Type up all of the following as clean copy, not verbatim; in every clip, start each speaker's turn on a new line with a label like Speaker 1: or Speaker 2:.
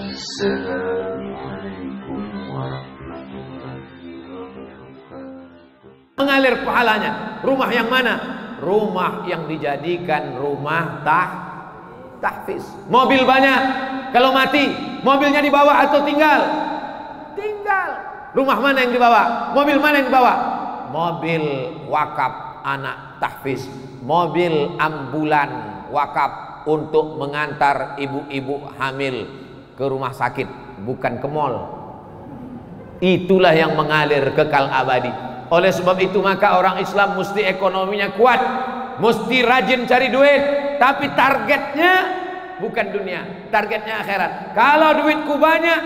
Speaker 1: Assalamualaikum warahmatullahi wabarakatuh.
Speaker 2: Mengalir pahalanya. Rumah yang mana? Rumah yang dijadikan rumah tahfiz. Mobil banyak, kalau mati mobilnya dibawa atau tinggal? Tinggal. Rumah mana yang dibawa? Mobil mana yang dibawa? Mobil wakaf anak tahfiz, mobil ambulan wakaf untuk mengantar ibu-ibu hamil ke rumah sakit, bukan ke mall. Itulah yang mengalir kekal abadi. Oleh sebab itu maka orang Islam mesti ekonominya kuat, mesti rajin cari duit, tapi targetnya bukan dunia, targetnya akhirat. Kalau duitku banyak,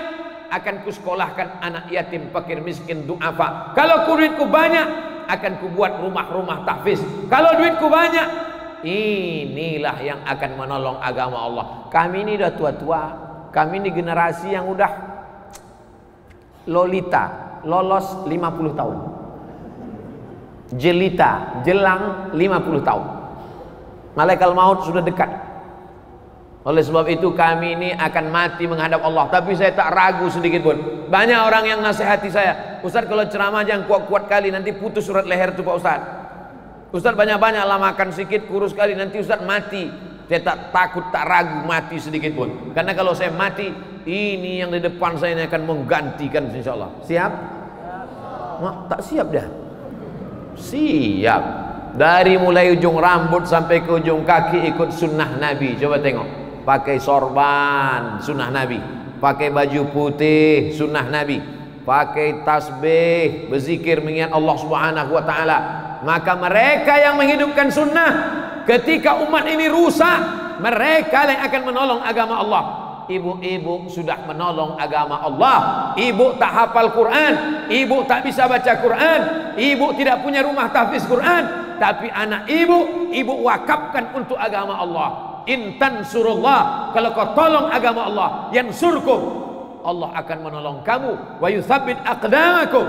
Speaker 2: akan kusekolahkan anak yatim, fakir, miskin, du'afa. Kalau duitku banyak, akan kubuat rumah-rumah tahfiz. Kalau duitku banyak, inilah yang akan menolong agama Allah. Kami ini udah tua-tua, kami ini generasi yang udah lolita, lolos 50 tahun, jelita, jelang 50 tahun. Malaikat maut sudah dekat. Oleh sebab itu kami ini akan mati menghadap Allah. Tapi saya tak ragu sedikit pun. Banyak orang yang nasihati saya, Ustaz kalau ceramah jangan kuat-kuat kali, nanti putus surat leher itu Pak Ustaz. Ustaz banyak-banyak lah makan sedikit, kurus kali, nanti Ustaz mati. Saya tak takut, tak ragu mati sedikit pun. Karena kalau saya mati, ini yang di depan saya ini akan menggantikan insya Allah. Siap? Tak siap dah. Siap. Dari mulai ujung rambut sampai ke ujung kaki ikut sunnah Nabi. Coba tengok. Pakai sorban, sunnah Nabi. Pakai baju putih, sunnah Nabi. Pakai tasbih, berzikir mengingat Allah Subhanahu wa taala. Maka mereka yang menghidupkan sunnah, ketika umat ini rusak, mereka yang akan menolong agama Allah. Ibu-ibu sudah menolong agama Allah. Ibu tak hafal Quran, ibu tak bisa baca Quran, ibu tidak punya rumah tahfiz Quran, tapi anak ibu, ibu wakafkan untuk agama Allah. Intan surullah, kalau kau tolong agama Allah, yansurkum, Allah akan menolong kamu. Wa yutsabbit aqdamakum,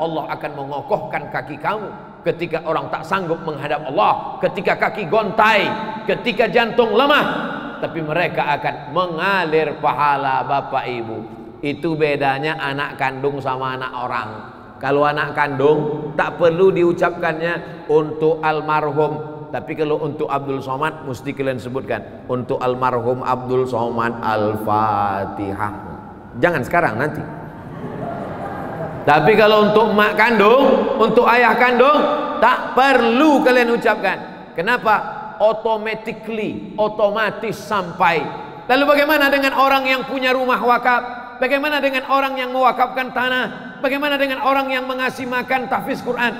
Speaker 2: Allah akan mengokohkan kaki kamu ketika orang tak sanggup menghadap Allah, ketika kaki gontai, ketika jantung lemah. Tapi mereka akan mengalir pahala bapak ibu. Itu bedanya anak kandung sama anak orang. Kalau anak kandung tak perlu diucapkannya untuk almarhum. Tapi kalau untuk Abdul Somad mesti kalian sebutkan untuk almarhum Abdul Somad Al-Fatihah. Jangan sekarang, nanti. Tapi kalau untuk mak kandung, untuk ayah kandung, tak perlu kalian ucapkan. Kenapa? Automatically, otomatis sampai. Lalu bagaimana dengan orang yang punya rumah wakaf? Bagaimana dengan orang yang mewakafkan tanah? Bagaimana dengan orang yang mengasih makan tahfiz Quran?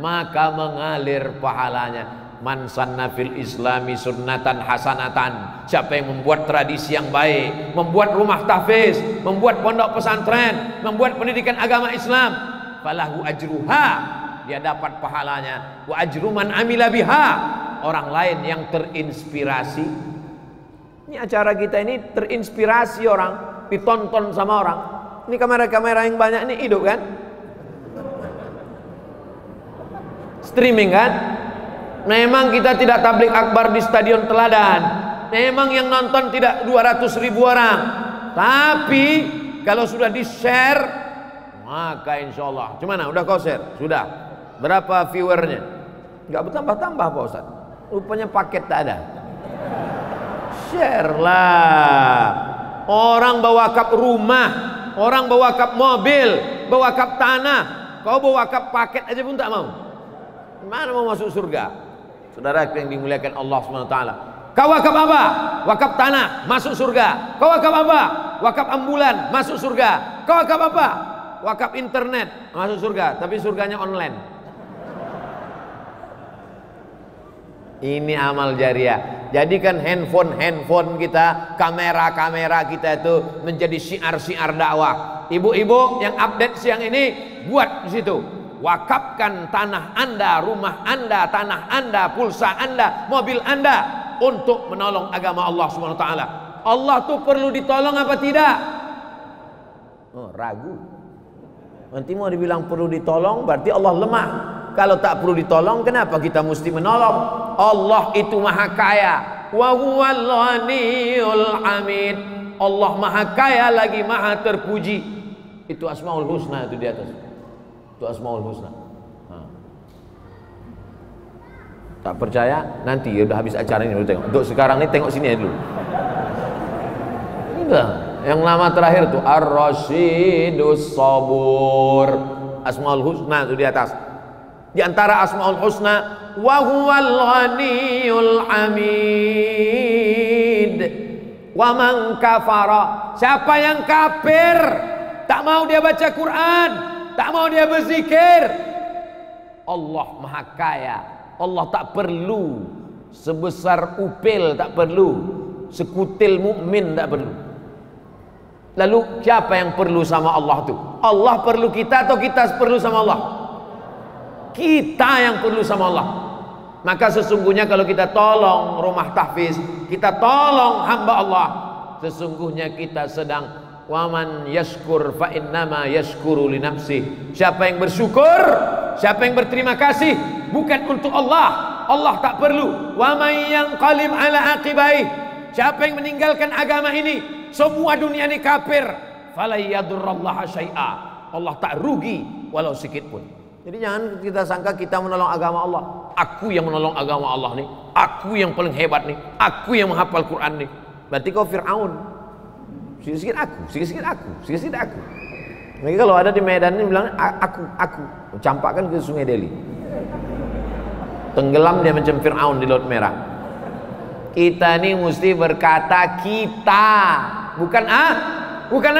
Speaker 2: Maka mengalir pahalanya. Man sanna fil islami sunnatan hasanatan. Siapa yang membuat tradisi yang baik, membuat rumah tahfiz, membuat pondok pesantren, membuat pendidikan agama Islam, falahu ajruha, dia dapat pahalanya. Wa ajru man amila biha, orang lain yang terinspirasi. Ini acara kita ini terinspirasi orang, ditonton sama orang. Ini kamera-kamera yang banyak ini hidup kan? Streaming kan? Memang kita tidak tablik akbar di Stadion Teladan. Memang yang nonton tidak 200.000 orang. Tapi kalau sudah di-share, maka insya Allah. Gimana? Udah kau share? Sudah. Berapa viewernya? Enggak bertambah-tambah Pak Ustaz. Rupanya paket tak ada. Share lah. Orang bawa kap rumah, orang bawa kap mobil, bawa kap tanah. Kau bawa kap paket aja pun tak mau. Mana mau masuk surga? Saudara yang dimuliakan Allah SWT. Kau wakaf apa? Wakaf tanah, masuk surga. Kau wakaf apa? Wakaf ambulan, masuk surga. Kau wakaf apa? Wakaf internet, masuk surga. Tapi surganya online. Ini amal jariah. Jadikan handphone kita, kamera kita itu menjadi syiar-syiar dakwah. Ibu-ibu yang update siang ini, buat di situ. Wakafkan tanah Anda, rumah Anda, tanah Anda, pulsa Anda, mobil Anda untuk menolong agama Allah SWT. Allah tuh perlu ditolong apa tidak? Oh, ragu. Nanti mau dibilang perlu ditolong berarti Allah lemah. Kalau tak perlu ditolong, kenapa kita mesti menolong? Allah itu maha kaya. Wa huwal ghaniyul hamid. Allah maha kaya lagi maha terpuji. Itu Asmaul Husna itu di atas. Itu Asmaul Husna. Tak percaya? Nanti ya udah habis acara ini, tengok. Untuk sekarang ini tengok sini aja dulu. Enggak. Yang nama terakhir tuh Ar-Rasyidus Sabur. Asmaul Husna itu di atas. Di antara Asmaul Husna, wa huwal ghaniyul hamid. Wa man kafara. Siapa yang kafir, tak mau dia baca Quran, tak mau dia berzikir, Allah maha kaya. Allah tak perlu sebesar upil, tak perlu sekutil mukmin, tak perlu. Lalu siapa yang perlu sama Allah tu? Allah perlu kita atau kita perlu sama Allah? Kita yang perlu sama Allah. Maka sesungguhnya kalau kita tolong rumah tahfiz, kita tolong hamba Allah, sesungguhnya kita sedang waman yashkur fa innama yashkuru li nafsih. Siapa yang bersyukur, siapa yang berterima kasih, bukan untuk Allah. Allah tak perlu. Wa may yanqalib ala aqibai. Siapa yang meninggalkan agama ini, semua dunia ini kafir, fala yadurrallaha syai'a. Allah tak rugi walau sedikit pun. Jadi jangan kita sangka kita menolong agama Allah. Aku yang menolong agama Allah nih, aku yang paling hebat nih, aku yang menghafal Quran nih. Berarti kau Fir'aun. Sikit-sikit aku, sikit-sikit aku, sikit-sikit aku. Jadi kalau ada di Medan ini bilang aku, campakkan ke Sungai Deli. Tenggelam dia macam Fir'aun di Laut Merah. Kita ini mesti berkata kita, bukan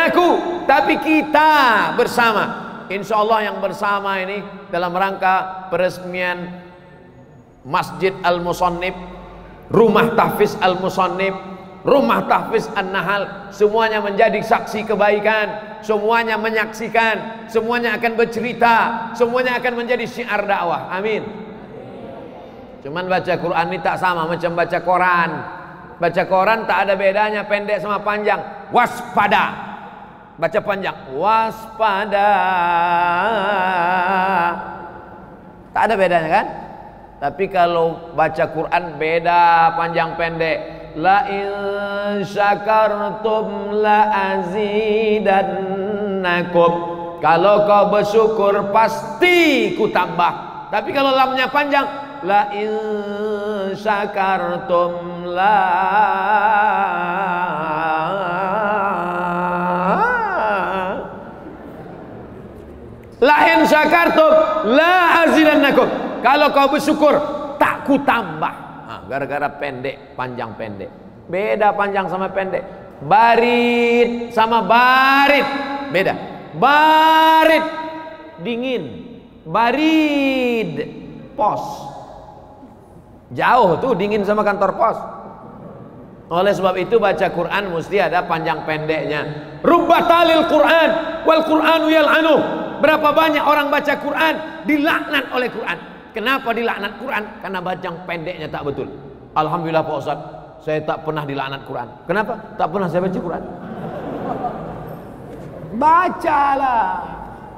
Speaker 2: aku, tapi kita bersama. Insya Allah yang bersama ini dalam rangka peresmian Masjid Al-Musannif, Rumah Tahfiz Al-Musannif, Rumah Tahfiz An-Nahal, semuanya menjadi saksi kebaikan, semuanya menyaksikan, semuanya akan bercerita, semuanya akan menjadi syiar dakwah. Amin. Cuman baca Quran ini tak sama macam baca koran. Baca koran tak ada bedanya pendek sama panjang. Waspada. Baca panjang, waspada. Tak ada bedanya kan? Tapi kalau baca Quran beda panjang pendek. La in syakartum la azidannakum. Kalau kau bersyukur pasti ku tambah. Tapi kalau lamnya panjang, la in syakartum la in syakartum la azidannakum. Kalau kau bersyukur tak ku tambah. Gara-gara pendek, panjang pendek. Beda panjang sama pendek. Barit sama barit beda. Barit dingin, barid pos. Jauh tuh dingin sama kantor pos. Oleh sebab itu baca Quran mesti ada panjang pendeknya. Rubbatalil Quran wal Quranu yal'anu. Berapa banyak orang baca Quran dilaknat oleh Quran. Kenapa dilaknat Quran? Karena panjang pendeknya tak betul. Alhamdulillah Pak Ustaz, saya tak pernah dilaknat Quran. Kenapa? Tak pernah saya baca Quran. Bacalah.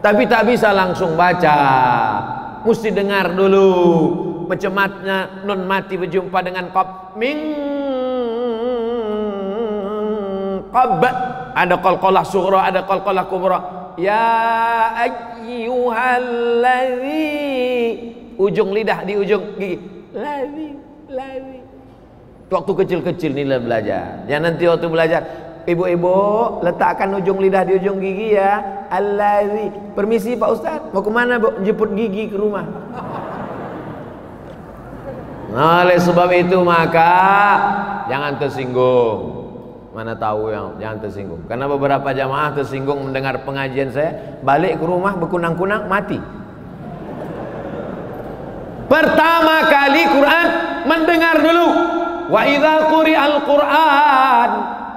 Speaker 2: Tapi tak bisa langsung baca. Mesti dengar dulu. Macam matnya non mati berjumpa dengan qab. Min qab. Ada qalqalah sughra, ada qalqalah kubra. Ya ayyuhalladzi. Ujung lidah di ujung gigi. Ladzi. Waktu kecil-kecil ni lah belajar. Jangan nanti waktu belajar, ibu-ibu letakkan ujung lidah di ujung gigi ya. Allazi. Permisi Pak Ustaz, mau kemana Bu? Jemput gigi ke rumah. Nah, oleh sebab itu maka jangan tersinggung. Mana tahu yang jangan tersinggung. Karena beberapa jamaah tersinggung mendengar pengajian saya, balik ke rumah berkunang-kunang mati. Pertama kali Quran mendengar dulu. Wa idza quri'al Quran,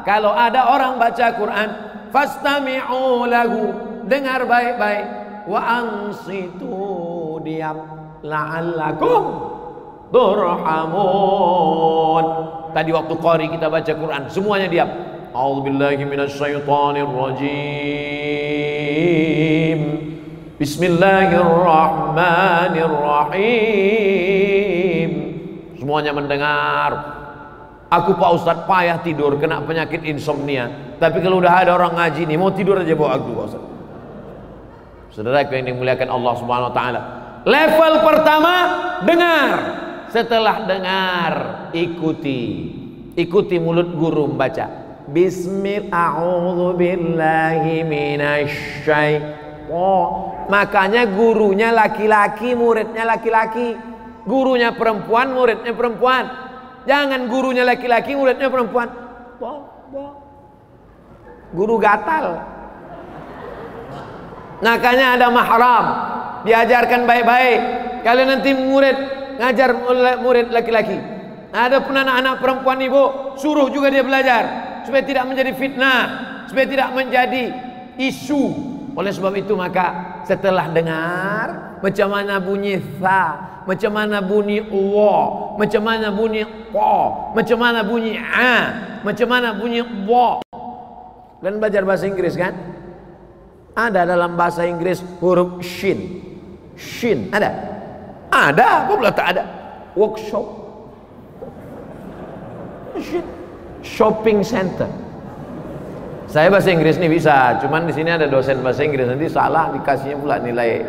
Speaker 2: kalau ada orang baca Quran, fastami'u lahu, dengar baik-baik. Wa ansitu, diam, la'allakum turhamun. Tadi waktu qari kita baca Quran, semuanya diam. A'udzubillahi minasyaitonir rajim. Bismillahirrahmanirrahim. Semuanya mendengar. Aku Pak Ustadz payah tidur, kena penyakit insomnia. Tapi kalau udah ada orang ngaji nih, mau tidur aja bawa aku Pak Ustadz. Saudara yang dimuliakan Allah Subhanahu Wa Taala. Level pertama, dengar. Setelah dengar, ikuti mulut guru membaca. Bismillahirrahmanirrahim. Makanya gurunya laki-laki, muridnya laki-laki. Gurunya perempuan, muridnya perempuan. Jangan gurunya laki-laki, muridnya perempuan. Guru gatal. Makanya ada mahram, diajarkan baik-baik. Kalian nanti murid ngajar murid laki-laki. Ada pun anak-anak perempuan ibu, suruh juga dia belajar supaya tidak menjadi fitnah, supaya tidak menjadi isu. Oleh sebab itu maka setelah dengar macam mana bunyi tha, macam mana bunyi wa, macam mana bunyi qa, macam mana bunyi a, macam mana bunyi wa. Dan belajar bahasa Inggris kan? Ada dalam bahasa Inggris huruf shin. Shin ada? Ada, apa pula tak ada? Workshop. Shin. Shopping center. Saya bahasa Inggris nih bisa, cuman di sini ada dosen bahasa Inggris, nanti salah dikasihnya pula nilai.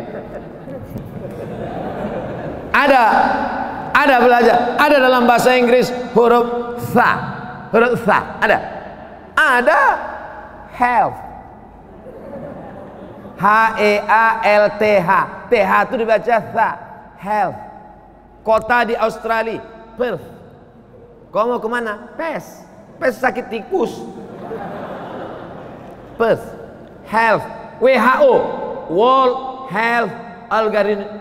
Speaker 2: Ada belajar, ada dalam bahasa Inggris huruf tha. Huruf tha ada. Ada health. H-E-A-L-T-H. TH itu dibaca tha. Health. Kota di Australia, Perth. Kau mau kemana? Pes. Pes sakit tikus. Perth. Health. WHO, World Health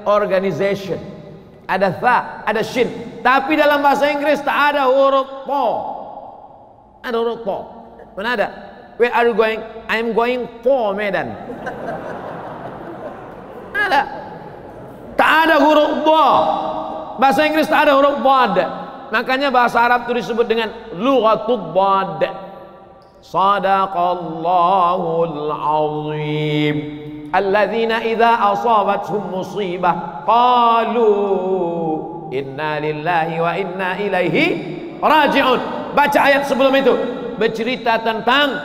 Speaker 2: Organization. Ada tha, ada shin. Tapi dalam bahasa Inggris tak ada huruf po. Ada huruf po. Mana ada? Where are you going? I'm going for Medan. Ada. Tak ada huruf ba. Bahasa Inggris tak ada huruf bad. Makanya bahasa Arab itu disebut dengan lughatul bad. Sadaqallahul azim. Alladzina idza asabathum musibah qalu inna lillahi wa inna ilaihi raji'un. Baca ayat sebelum itu bercerita tentang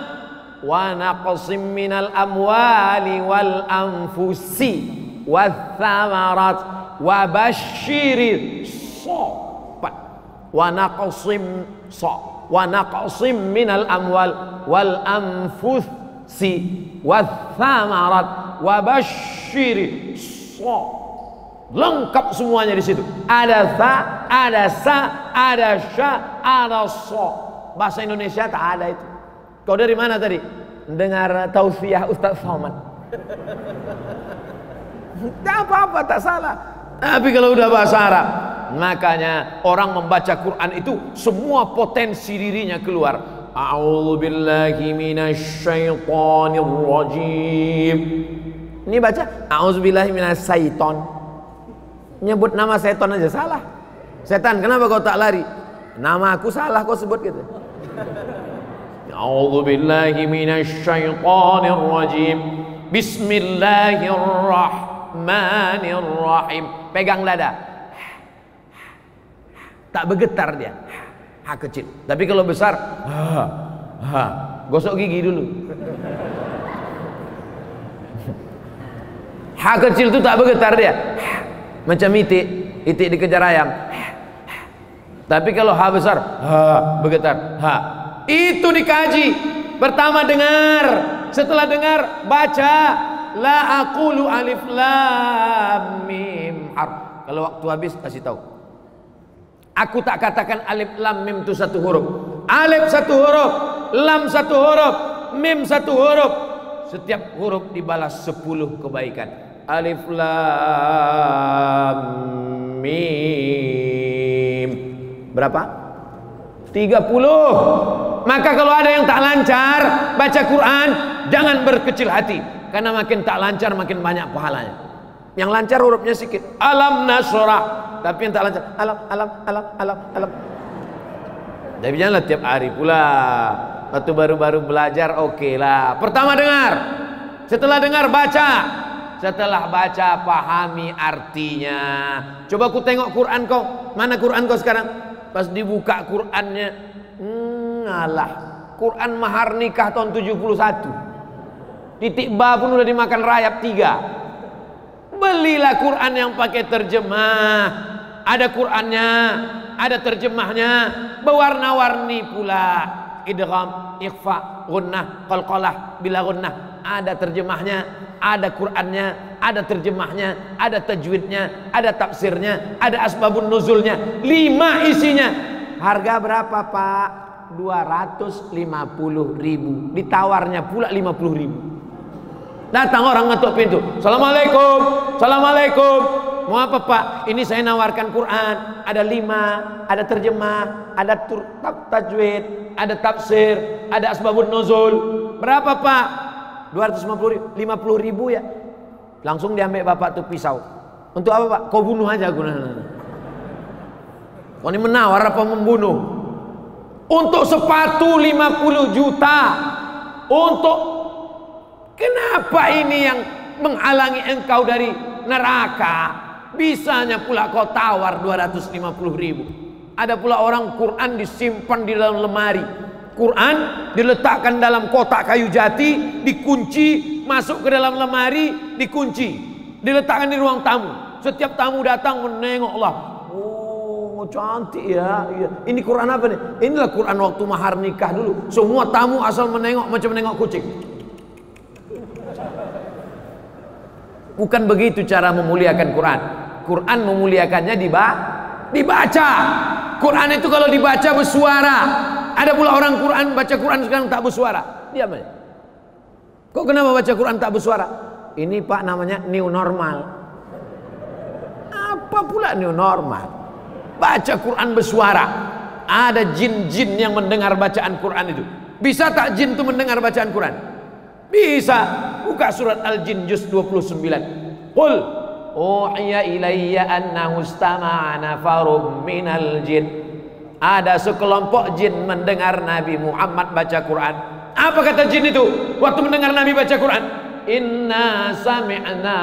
Speaker 2: wa naqsim minal amwali wal anfusi wath thamarat wa basyiri sabat wa naqsim minal amwal wal anfusi wath thamarat wa basyiri lengkap semuanya di situ. Ada tha, ada sa, ada sya, ada so. Bahasa Indonesia tak ada itu. Kau dari mana tadi? Dengar tausiah Ustaz Somad. Tak apa-apa, tak salah. Tapi kalau udah bahasa Arab, makanya orang membaca Quran itu semua potensi dirinya keluar. A'udzubillahi minasyaitonirrajim. Ini baca a'udzubillahi minasyaiton. Nyebut nama setan aja salah. Setan, kenapa kau tak lari? Nama aku salah kau sebut gitu. A'udzubillahi minasyaitonirrajim. Bismillahirrahmanirrahim. Pegang dada. Tak bergetar dia. Ha kecil. Tapi kalau besar, gosok gigi dulu. Ha kecil itu tak bergetar dia. Macam itik dikejar ayam. Tapi kalau ha besar, bergetar. Itu dikaji. Pertama dengar, setelah dengar baca. La aqulu alif lam mim harf. Kalau waktu habis kasih tahu. Aku tak katakan alif lam mim itu satu huruf. Alif satu huruf, lam satu huruf, mim satu huruf. Setiap huruf dibalas 10 kebaikan. Alif lam mim. Berapa? 30. Maka kalau ada yang tak lancar baca Quran, jangan berkecil hati, karena makin tak lancar makin banyak pahalanya. Yang lancar hurufnya sedikit. Alam nasrah. Tapi yang tak lancar alam. Tapi janganlah tiap hari pula. Waktu baru-baru belajar oke lah. Pertama dengar. Setelah dengar baca. Setelah baca pahami artinya. Coba aku tengok Quran kau. Mana Quran kau sekarang? Pas dibuka Qurannya, Ngalah, Quran mahar nikah tahun 71. Titik ba pun udah dimakan rayap 3. Belilah Quran yang pakai terjemah. Ada Qurannya, ada terjemahnya, berwarna-warni pula. Idgham, ikhfa, gunnah, qalqalah, bila gunnah. Ada terjemahnya, ada Qurannya, ada terjemahnya, ada tajwidnya, ada tafsirnya, ada asbabun nuzulnya. 5 isinya. Harga berapa, Pak? 250.000. Ditawarnya pula 50.000. Datang orang ngetuk pintu. Assalamualaikum, assalamualaikum. Mau apa, Pak? Ini saya nawarkan Quran. Ada 5, ada terjemah, ada tajwid, ada tafsir, ada asbabun nuzul. Berapa, Pak? 250.000. 50.000 ya. Langsung diambil bapak tuh pisau. Untuk apa, Pak? Kau bunuh aja aku. Kau ini menawar apa membunuh? Untuk sepatu 50 juta. Untuk kenapa ini yang menghalangi engkau dari neraka? Bisanya pula kau tawar 250.000. Ada pula orang Quran disimpan di dalam lemari. Quran diletakkan dalam kotak kayu jati, dikunci, masuk ke dalam lemari, dikunci, diletakkan di ruang tamu. Setiap tamu datang menengoklah. Oh, cantik ya. Ini Quran apa nih? Inilah Quran waktu mahar nikah dulu. Semua tamu asal menengok macam menengok kucing. Bukan begitu cara memuliakan Quran. Quran memuliakannya dibaca. Quran itu kalau dibaca bersuara. Ada pula orang Quran baca Quran sekarang tak bersuara. Diam aja. Kok kenapa baca Quran tak bersuara? Ini, Pak, namanya new normal. Apa pula new normal? Baca Quran bersuara. Ada jin-jin yang mendengar bacaan Quran itu. Bisa tak jin itu mendengar bacaan Quran? Bisa. Buka surat Al-Jin juz 29. Qul uhiya ilayya annahu istama'a nafarum minal jin. Ada sekelompok jin mendengar Nabi Muhammad baca Quran. Apa kata jin itu waktu mendengar Nabi baca Quran? Inna sami'na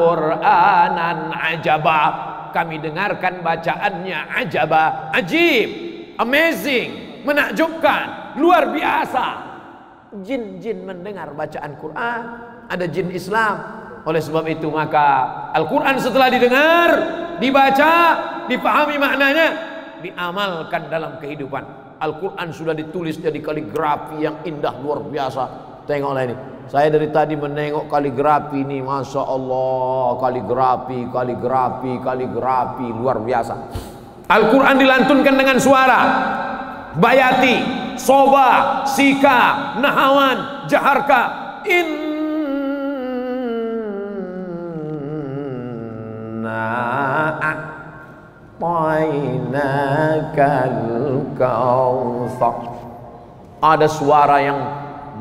Speaker 2: Qur'anan ajaba. Kami dengarkan bacaannya ajaba, ajib, amazing, menakjubkan, luar biasa. Jin-jin mendengar bacaan Quran. Ada jin Islam. Oleh sebab itu maka Al-Quran setelah didengar, dibaca, dipahami maknanya, diamalkan dalam kehidupan. Al-Quran sudah ditulis jadi kaligrafi yang indah luar biasa. Tengoklah ini. Saya dari tadi menengok kaligrafi ini, Masya Allah, kaligrafi luar biasa. Al-Quran dilantunkan dengan suara. Bayati, soba, sika, nahawan, jaharka. Ada suara yang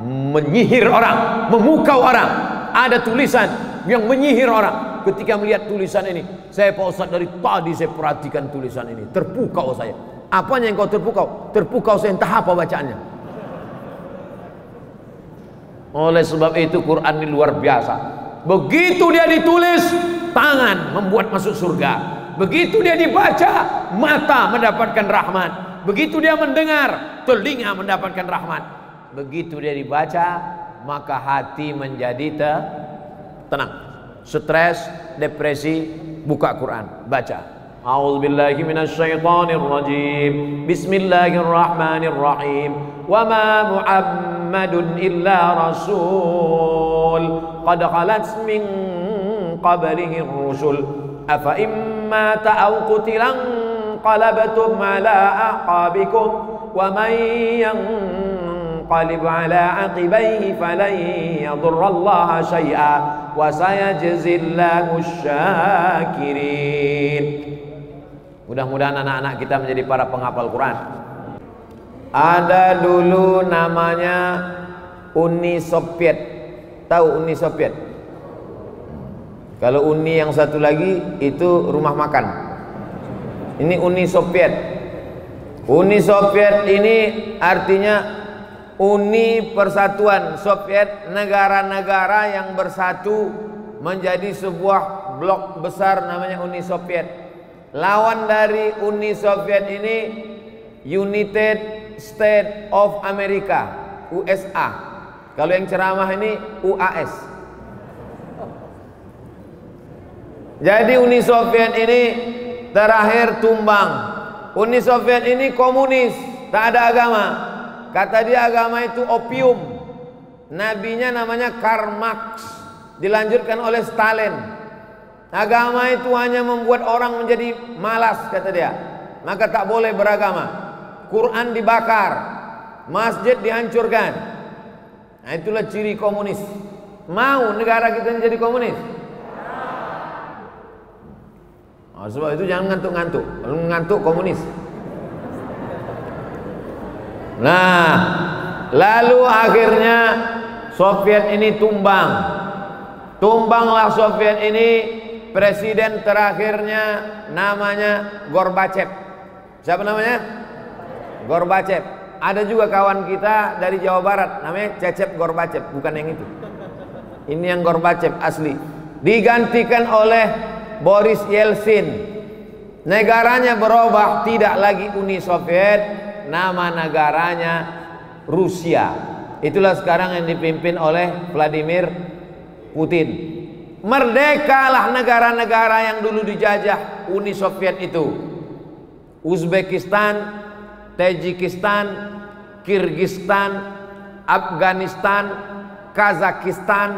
Speaker 2: menyihir orang, memukau orang. Ada tulisan yang menyihir orang. Ketika melihat tulisan ini, saya, Pak Ustadz, dari tadi saya perhatikan tulisan ini, terpukau saya. Apanya yang kau terpukau? Terpukau saya, entah apa bacaannya. Oleh sebab itu Quran ini luar biasa. Begitu dia ditulis, tangan membuat masuk surga. Begitu dia dibaca, mata mendapatkan rahmat. Begitu dia mendengar, telinga mendapatkan rahmat. Begitu dia dibaca, maka hati menjadi tenang. Stres, depresi, buka Quran, baca. A'udzubillahi minasyaitonirrajim. Bismillahirrahmanirrahim. Wa ma Muhammadun illa rasul qad khalat min qablihi ar-rusul afa imma ta'aw qutilan qalabtum ala aqabikum wa man yanqalib ala aqibaihi falan yadurrallaha syai'a wa sayajzillahu syakirin. Mudah-mudahan anak-anak kita menjadi para penghafal Quran. Ada dulu namanya Uni Soviet. Tahu Uni Soviet? Kalau Uni yang satu lagi itu rumah makan. Ini Uni Soviet. Uni Soviet ini artinya Uni Persatuan Soviet, negara-negara yang bersatu menjadi sebuah blok besar namanya Uni Soviet. Lawan dari Uni Soviet ini United States of America, USA. Kalau yang ceramah ini UAS. Jadi Uni Soviet ini terakhir tumbang. Uni Soviet ini komunis, tak ada agama. Kata dia agama itu opium. Nabinya namanya Karl Marx, dilanjutkan oleh Stalin. Agama itu hanya membuat orang menjadi malas, kata dia. Maka tak boleh beragama. Quran dibakar, masjid dihancurkan. Nah, itulah ciri komunis. Mau negara kita jadi komunis? Oh, sebab itu jangan ngantuk-ngantuk. Kalau ngantuk komunis. Nah, lalu akhirnya Soviet ini tumbang. Tumbanglah Soviet ini. Presiden terakhirnya namanya Gorbachev. Siapa namanya? Gorbachev. Ada juga kawan kita dari Jawa Barat namanya Cecep Gorbachev, bukan yang itu. Ini yang Gorbachev asli. Digantikan oleh Boris Yeltsin. Negaranya berubah, tidak lagi Uni Soviet, nama negaranya Rusia. Itulah sekarang yang dipimpin oleh Vladimir Putin. Merdekalah negara-negara yang dulu dijajah Uni Soviet itu. Uzbekistan, Tajikistan, Kirgistan, Afghanistan, Kazakhstan.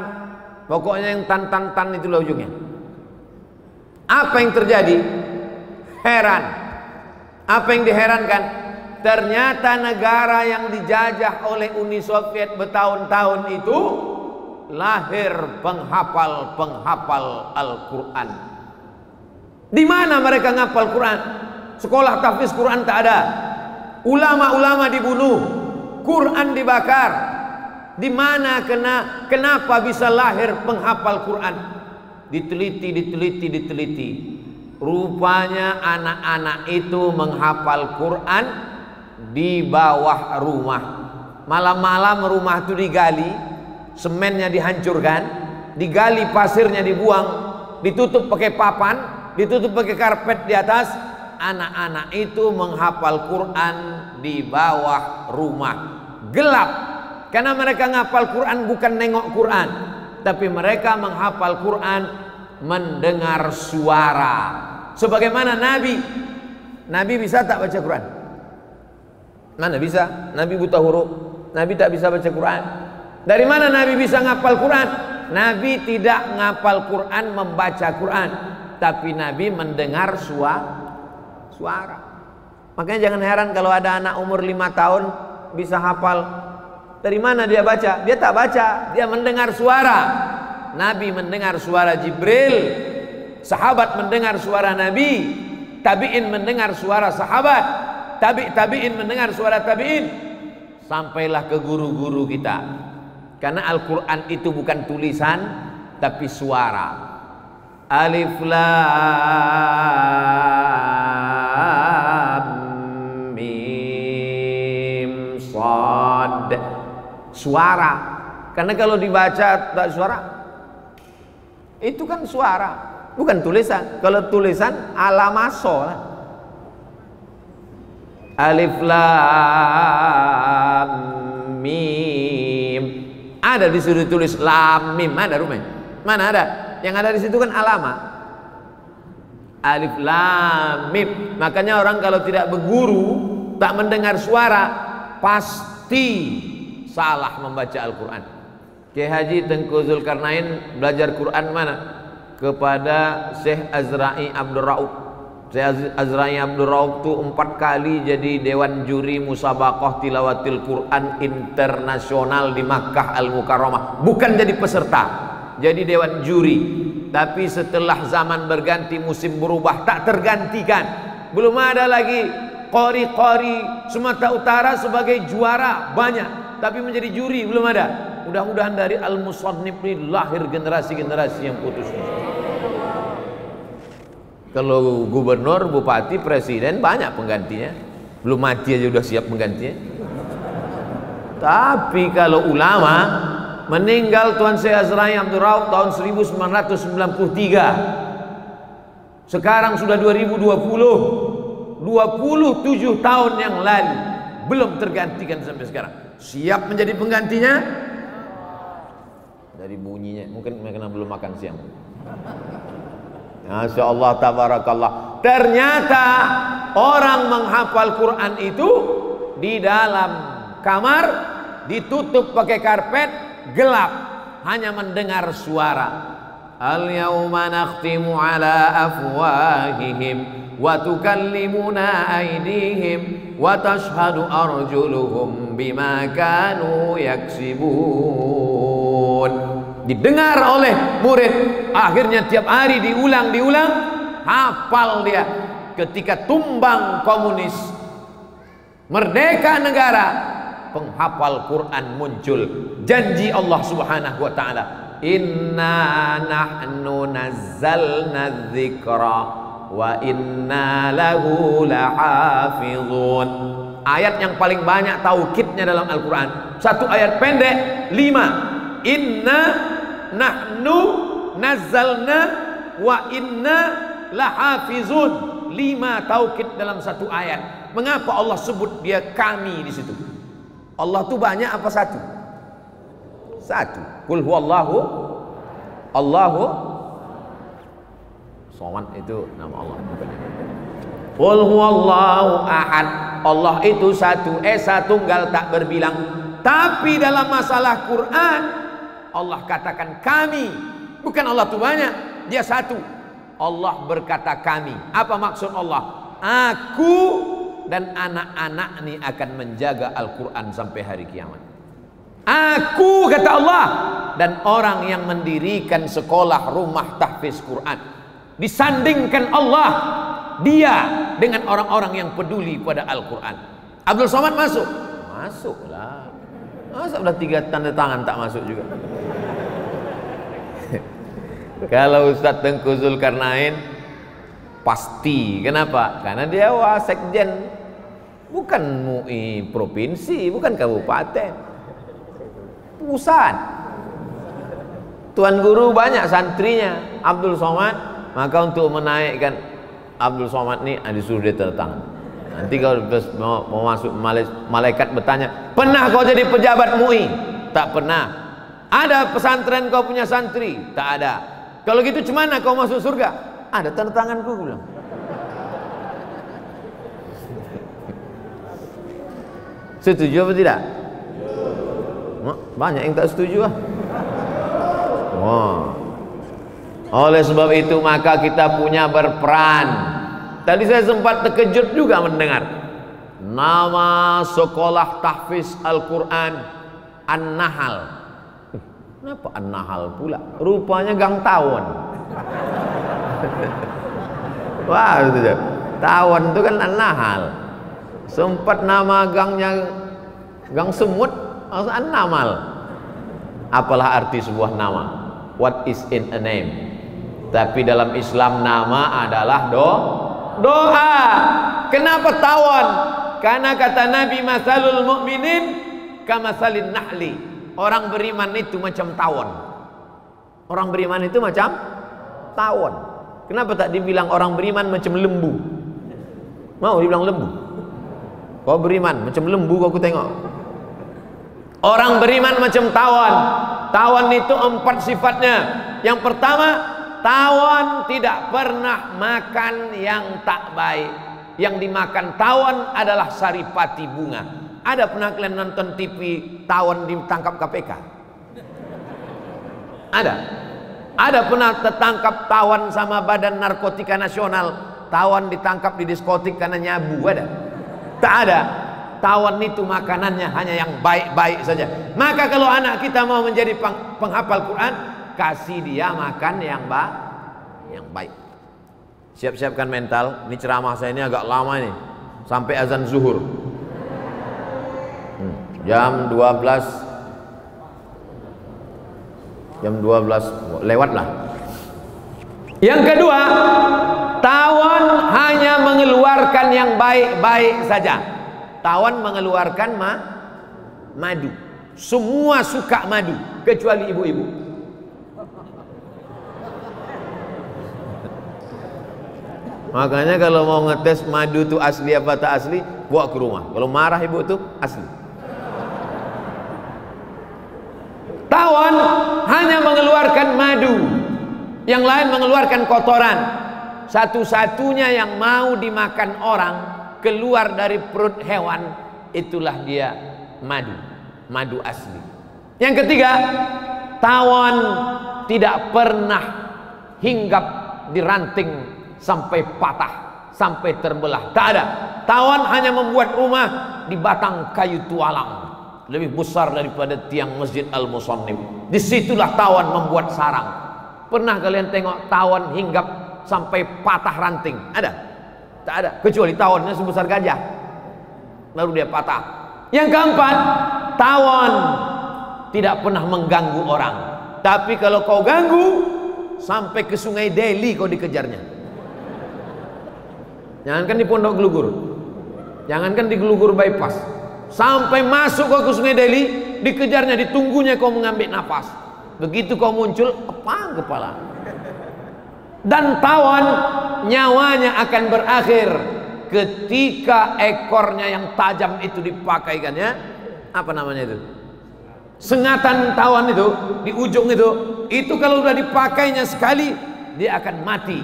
Speaker 2: Pokoknya yang tan itulah ujungnya. Apa yang terjadi? Heran. Apa yang diherankan? Ternyata negara yang dijajah oleh Uni Soviet bertahun-tahun itu lahir penghafal Al-Quran. Di mana mereka ngapal Quran? Sekolah tahfiz Quran tak ada. Ulama-ulama dibunuh, Quran dibakar. Di mana kenapa bisa lahir penghafal Quran? Diteliti. Rupanya anak-anak itu menghafal Quran di bawah rumah. Malam-malam rumah itu digali, semennya dihancurkan, digali pasirnya dibuang, ditutup pakai papan, ditutup pakai karpet di atas. Anak-anak itu menghafal Quran di bawah rumah. Gelap. Karena mereka menghafal Quran bukan nengok Quran, tapi mereka menghafal Quran mendengar suara. Sebagaimana Nabi bisa tak baca Quran? Mana bisa? Nabi buta huruf. Nabi tak bisa baca Quran. Dari mana Nabi bisa ngapal Quran? Nabi tidak ngapal Quran membaca Quran, tapi Nabi mendengar suara. Makanya jangan heran kalau ada anak umur 5 tahun bisa hafal. Dari mana dia baca? Dia tak baca, dia mendengar suara. Nabi mendengar suara Jibril, sahabat mendengar suara Nabi, tabi'in mendengar suara sahabat, tabi'in mendengar suara tabi'in, sampailah ke guru-guru kita. Karena Al-Quran itu bukan tulisan, tapi suara. Alif Lam Mim Shad. Suara. Karena kalau dibaca tak suara, itu kan suara, bukan tulisan. Kalau tulisan alamaso. Alif Lam Mim. Ada disuruh tulis lam mim, ada rumahnya. Mana ada? Yang ada di situ kan alama. Alif lam mim. Makanya orang kalau tidak berguru, tak mendengar suara, pasti salah membaca Al-Quran. Kiai Haji Tengku Zulkarnain belajar Quran mana? Kepada Syekh Azra'i Abdul Rauf. Syekh Azra'i Abdul Rauf itu 4 kali jadi dewan juri musabaqah tilawatil Quran internasional di Makkah Al-Mukarramah. Bukan jadi peserta, jadi dewan juri. Tapi setelah zaman berganti, musim berubah, tak tergantikan. Belum ada lagi qori-qori Sumatera Utara sebagai juara, banyak, tapi menjadi juri belum ada. Mudah-mudahan dari Al-Musannif ini lahir generasi-generasi yang putus. Kalau gubernur, bupati, presiden banyak penggantinya. Belum mati aja udah siap penggantinya. Tapi kalau ulama, meninggal Tuan Syekh Azra'i Abdul Rauf tahun 1993. Sekarang sudah 2020, 27 tahun yang lalu. belum tergantikan sampai sekarang. Siap menjadi penggantinya? Dari bunyinya, mungkin karena belum makan siang. Masya Allah, tabarakallah. Ternyata orang menghafal Quran itu di dalam kamar, ditutup pakai karpet, gelap, hanya mendengar suara. Al-yawma nakhtimu ala afwahihim wa tukallimuna aydihim wa tashhadu arjuluhum bima kanu yaksibun. Didengar oleh murid, akhirnya tiap hari diulang, hafal dia. Ketika tumbang komunis, merdeka negara, penghafal Quran muncul. Janji Allah Subhanahu wa taala, inna nahnu nazzalna dzikra wa inna lahu lahafizun. Ayat yang paling banyak taukidnya dalam Al-Quran. Satu ayat pendek, 5. Inna nahnu nazzalna wa inna lahafizun. 5 taukid dalam satu ayat. Mengapa Allah sebut dia kami di situ? Allah tuh banyak apa satu? Satu. Qul huwallahu Allahu Somad, itu nama Allah. Qul huwallahu ahad. Allah itu satu, esa tunggal tak berbilang. Tapi dalam masalah Quran, Allah katakan kami. Bukan Allah itu banyak, dia satu. Allah berkata kami. Apa maksud Allah? Aku dan anak-anak ini akan menjaga Al-Quran sampai hari kiamat. Aku, kata Allah, dan orang yang mendirikan sekolah rumah tahfiz Quran. Disandingkan Allah, dia dengan orang-orang yang peduli pada Al-Quran. Abdul Somad masuk? Masuklah. Masa udah 3 tanda tangan tak masuk juga? Kalau Ustadz Tengku Zulkarnain pasti. Kenapa? Karena dia wasekjen, bukan MUI provinsi, bukan kabupaten, pusat. Tuan guru banyak santrinya Abdul Somad, maka untuk menaikkan Abdul Somad ini disuruh dia tanda tangan. Nanti kalau mau masuk, malaikat bertanya, pernah kau jadi pejabat MUI? Tak pernah. Ada pesantren kau punya santri? Tak ada. Kalau gitu cemana kau masuk surga? Ada tanda tanganku, bilang. Setuju apa tidak? Banyak yang tak setuju ah. Wah. Oleh sebab itu maka kita punya berperan. Tadi saya sempat terkejut juga mendengar nama sekolah tahfiz Al-Quran An-Nahl. Kenapa An-Nahl pula? Rupanya Gang Tawon. Wah, itu dia. Tawon itu kan An-Nahl. Sempat nama gangnya Gang Semut, An-Namal. Apalah arti sebuah nama? What is in a name? Tapi dalam Islam nama adalah doa. Kenapa tawon? Karena kata Nabi, masalul mu'minin kamasalin nahli. Orang beriman itu macam tawon. Orang beriman itu macam tawon. Kenapa tak dibilang orang beriman macam lembu? Mau dibilang lembu? Kau beriman macam lembu, kau tengok. Orang beriman macam tawon. Tawon itu 4 sifatnya. Yang pertama, tawon tidak pernah makan yang tak baik. Yang dimakan tawon adalah saripati bunga. Ada pernah kalian nonton TV tawon ditangkap KPK? Ada. Ada pernah tertangkap tawon sama Badan Narkotika Nasional, tawon ditangkap di diskotik karena nyabu? Ada? Tak ada. Tawon itu makanannya hanya yang baik-baik saja. Maka kalau anak kita mau menjadi penghafal Quran, kasih dia makan yang baik. Siap-siapkan mental. Ini ceramah saya ini agak lama nih, sampai azan zuhur. Jam 12 lewat lah. Yang kedua, tawon hanya mengeluarkan yang baik-baik saja. Tawon mengeluarkan madu. Semua suka madu kecuali ibu-ibu. Makanya kalau mau ngetes madu itu asli apa tak asli, bawa ke rumah. Kalau marah ibu itu asli. Tawon hanya mengeluarkan madu, yang lain mengeluarkan kotoran. Satu-satunya yang mau dimakan orang keluar dari perut hewan, itulah dia madu, madu asli. Yang ketiga, tawon tidak pernah hinggap di ranting sampai patah, sampai terbelah. Tak ada. Tawon hanya membuat rumah di batang kayu tualang, lebih besar daripada tiang Masjid Al-Musannif. Disitulah tawon membuat sarang. Pernah kalian tengok tawon hinggap sampai patah ranting? Ada? Tak ada. Kecuali tawonnya sebesar gajah, lalu dia patah. Yang keempat, tawon tidak pernah mengganggu orang. Tapi kalau kau ganggu, sampai ke Sungai Delhi kau dikejarnya. Jangankan di Pondok Gelugur, jangankan di Gelugur bypass, sampai masuk kau ke Sungai Delhi, dikejarnya, ditunggunya kau mengambil nafas. Begitu kau muncul, kepang kepala. Dan tawon nyawanya akan berakhir ketika ekornya yang tajam itu dipakaikannya, apa namanya itu? Sengatan tawon itu di ujung itu kalau sudah dipakainya sekali, dia akan mati.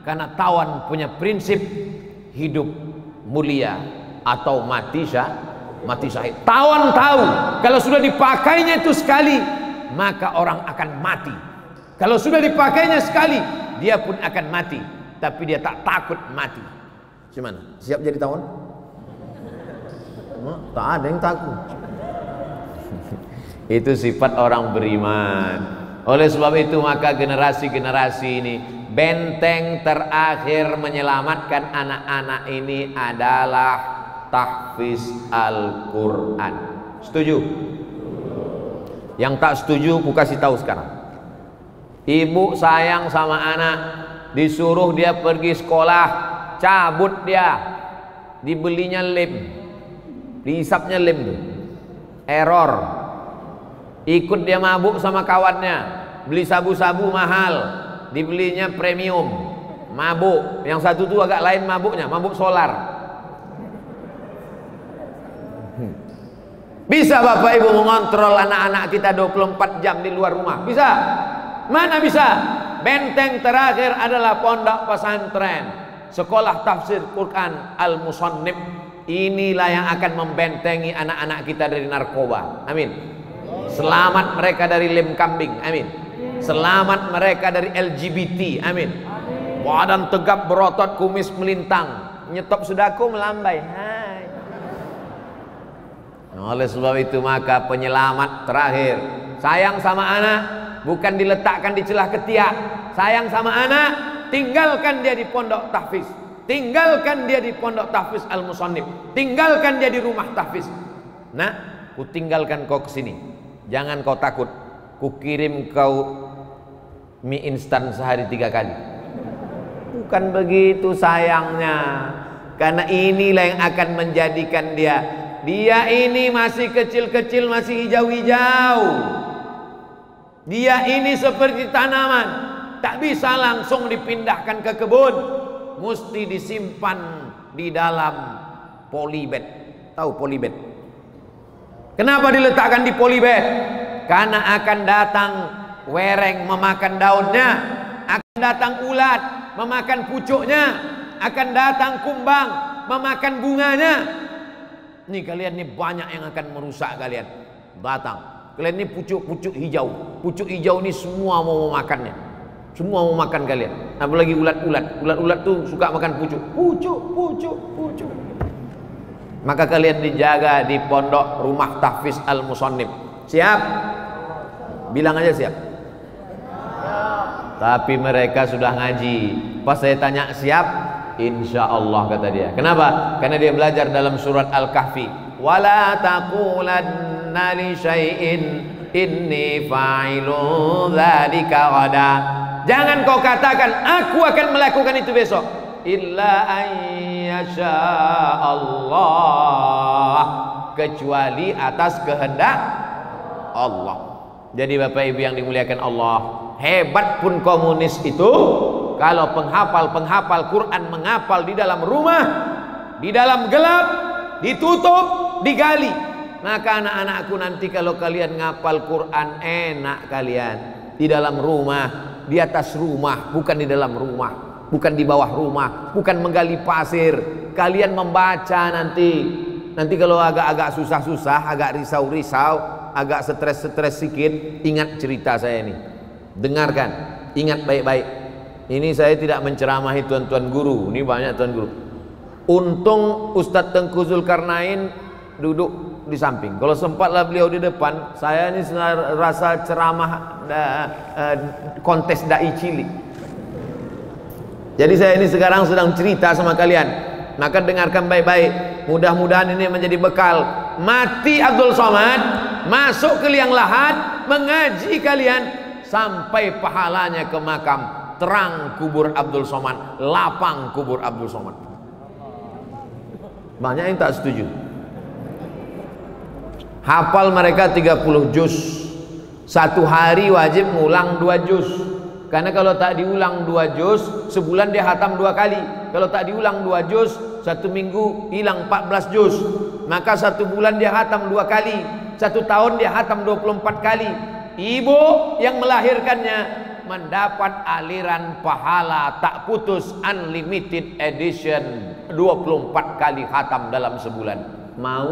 Speaker 2: Karena tawon punya prinsip hidup mulia atau mati syahid. Tawon tahu kalau sudah dipakainya itu sekali, maka orang akan mati. Kalau sudah dipakainya sekali, dia pun akan mati. Tapi dia tak takut mati. Gimana? Siap jadi tawon? Tak ada yang takut. Itu sifat orang beriman. Oleh sebab itu maka generasi-generasi ini, benteng terakhir menyelamatkan anak-anak ini adalah tahfiz Al-Quran. Setuju? Yang tak setuju ku kasih tahu sekarang. Ibu sayang sama anak, disuruh dia pergi sekolah, cabut dia, dibelinya lem, dihisapnya lem, error. Ikut dia mabuk sama kawannya, beli sabu-sabu mahal, dibelinya premium, mabuk. Yang satu tuh agak lain mabuknya, mabuk solar. Bisa Bapak Ibu mengontrol anak-anak kita 24 jam di luar rumah? Bisa? Mana bisa? Benteng terakhir adalah pondok pesantren, sekolah tafsir Quran Al-Musannif. Inilah yang akan membentengi anak-anak kita dari narkoba. Amin. Selamat mereka dari lem kambing. Amin. Selamat mereka dari LGBT. Amin. Badan tegap berotot, kumis melintang, nyetop sudako melambai. Hai. Oleh sebab itu maka penyelamat terakhir, sayang sama anak bukan diletakkan di celah ketiak. Sayang sama anak, tinggalkan dia di pondok tahfiz, tinggalkan dia di pondok tahfiz Al-Musannif, tinggalkan dia di rumah tahfiz. Nah, ku tinggalkan kau ke sini. Jangan kau takut, ku kirim kau mie instan sehari 3 kali. Bukan begitu sayangnya, karena inilah yang akan menjadikan dia ini masih kecil-kecil, masih hijau-hijau. Dia ini seperti tanaman, tak bisa langsung dipindahkan ke kebun, mesti disimpan di dalam polybag. Tahu polybag? Kenapa diletakkan di polybag? Karena akan datang wereng memakan daunnya, akan datang ulat memakan pucuknya, akan datang kumbang memakan bunganya. Nih kalian nih banyak yang akan merusak kalian. Datang, kalian ini pucuk-pucuk hijau. Pucuk hijau ini semua mau memakannya. Semua mau makan kalian. Apalagi ulat-ulat. Ulat-ulat tuh suka makan pucuk. Pucuk. Maka kalian dijaga di pondok rumah tahfiz Al-Musannif. Siap? Bilang aja siap. Tapi mereka sudah ngaji. Pas saya tanya siap, insya Allah kata dia. Kenapa? Karena dia belajar dalam surat Al-Kahfi. Wala taqulanna li syai'in inni fa'ilun dzalika ghada. Jangan kau katakan aku akan melakukan itu besok. Illa ayyasha Allah, kecuali atas kehendak Allah. Jadi Bapak Ibu yang dimuliakan Allah, hebat pun komunis itu, kalau penghafal Quran menghafal di dalam rumah, di dalam gelap, ditutup, digali. Maka anak-anakku nanti kalau kalian ngapal Quran enak kalian. Di dalam rumah, di atas rumah, bukan di dalam rumah, bukan di bawah rumah, bukan menggali pasir. Kalian membaca nanti. Nanti kalau agak-agak susah-susah, agak risau-risau, agak stres-stres sedikit, ingat cerita saya ini. Dengarkan, ingat baik-baik. Ini saya tidak menceramahi tuan-tuan guru. Ini banyak tuan guru. Untung Ustadz Tengku Zulkarnain duduk di samping. Kalau sempatlah beliau di depan, saya ini rasa ceramah kontes dai cilik. Jadi saya ini sekarang sedang cerita sama kalian. Maka dengarkan baik-baik. Mudah-mudahan ini menjadi bekal. Mati Abdul Somad, masuk ke liang lahat, mengaji kalian sampai pahalanya ke makam. Terang kubur Abdul Somad, lapang kubur Abdul Somad. Banyak yang tak setuju. Hafal mereka 30 juz. Satu hari wajib ngulang 2 juz. Karena kalau tak diulang 2 juz, sebulan dia hatam 2 kali. Kalau tak diulang 2 juz, 1 minggu hilang 14 juz. Maka 1 bulan dia hatam 2 kali. 1 tahun dia hatam 24 kali. Ibu yang melahirkannya mendapat aliran pahala tak putus, unlimited edition, 24 kali hatam dalam sebulan. Mau?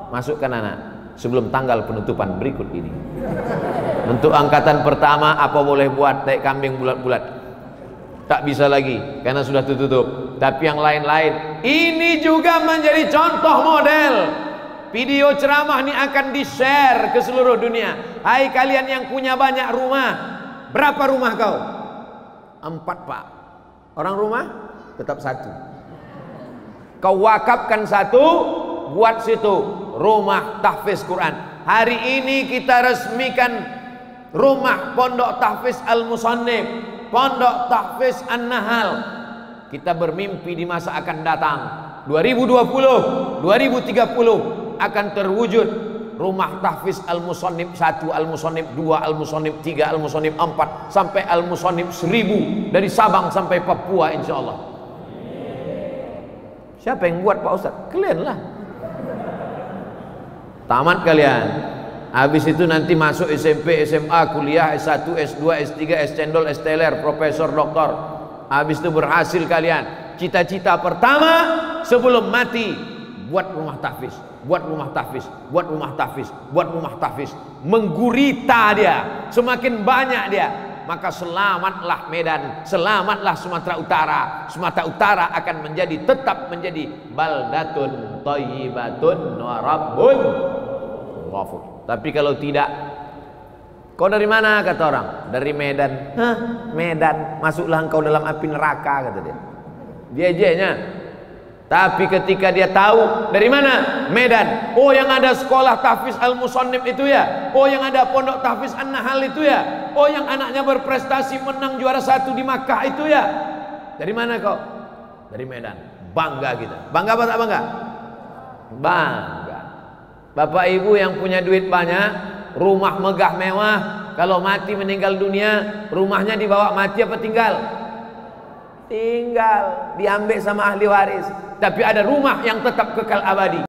Speaker 2: Masukkan anak sebelum tanggal penutupan berikut ini. Untuk angkatan pertama apa boleh buat taik kambing bulat-bulat? Tak bisa lagi karena sudah tertutup. Tapi yang lain-lain ini juga menjadi contoh model. Video ceramah ini akan di-share ke seluruh dunia. Hai kalian yang punya banyak rumah, berapa rumah kau? 4 pak. Orang rumah tetap 1. Kau wakafkan 1, buat situ rumah tahfiz Quran. Hari ini kita resmikan rumah Pondok Tahfiz Al-Musannif, Pondok Tahfiz An-Nahal. Kita bermimpi di masa akan datang 2020, 2030 akan terwujud rumah tahfiz Al-Musannif 1, Al-Musannif 2, Al-Musannif 3, Al-Musannif 4 sampai Al-Musannif 1000 dari Sabang sampai Papua insyaallah. Siapa yang buat Pak Ustaz? Kalian lah. Tamat kalian. Habis itu nanti masuk SMP, SMA, kuliah, S1, S2, S3, S-Cendol, S-Teler, Profesor, Doktor. Habis itu berhasil kalian. Cita-cita pertama sebelum mati, buat rumah tahfiz, buat rumah tahfiz, buat rumah tahfiz, buat rumah tahfiz. Menggurita dia, semakin banyak dia, maka selamatlah Medan, selamatlah Sumatera Utara. Sumatera Utara akan tetap menjadi baldatun thayyibatun wa rabbun ghafur. Tapi kalau tidak, kau dari mana kata orang? Dari Medan. Hah, Medan, masuklah engkau dalam api neraka kata dia. Dia. Tapi ketika dia tahu dari mana? Medan. Oh, yang ada sekolah tahfiz Al-Musannif itu ya. Oh, yang ada pondok tahfiz An-Nahal itu ya. Oh, yang anaknya berprestasi menang juara 1 di Makkah itu ya. Dari mana kau? Dari Medan. Bangga kita. Bangga apa tak bangga? Bangga. Bapak ibu yang punya duit banyak, rumah megah mewah, kalau mati meninggal dunia, rumahnya dibawa mati apa tinggal? Tinggal, diambil sama ahli waris. Tapi ada rumah yang tetap kekal abadi.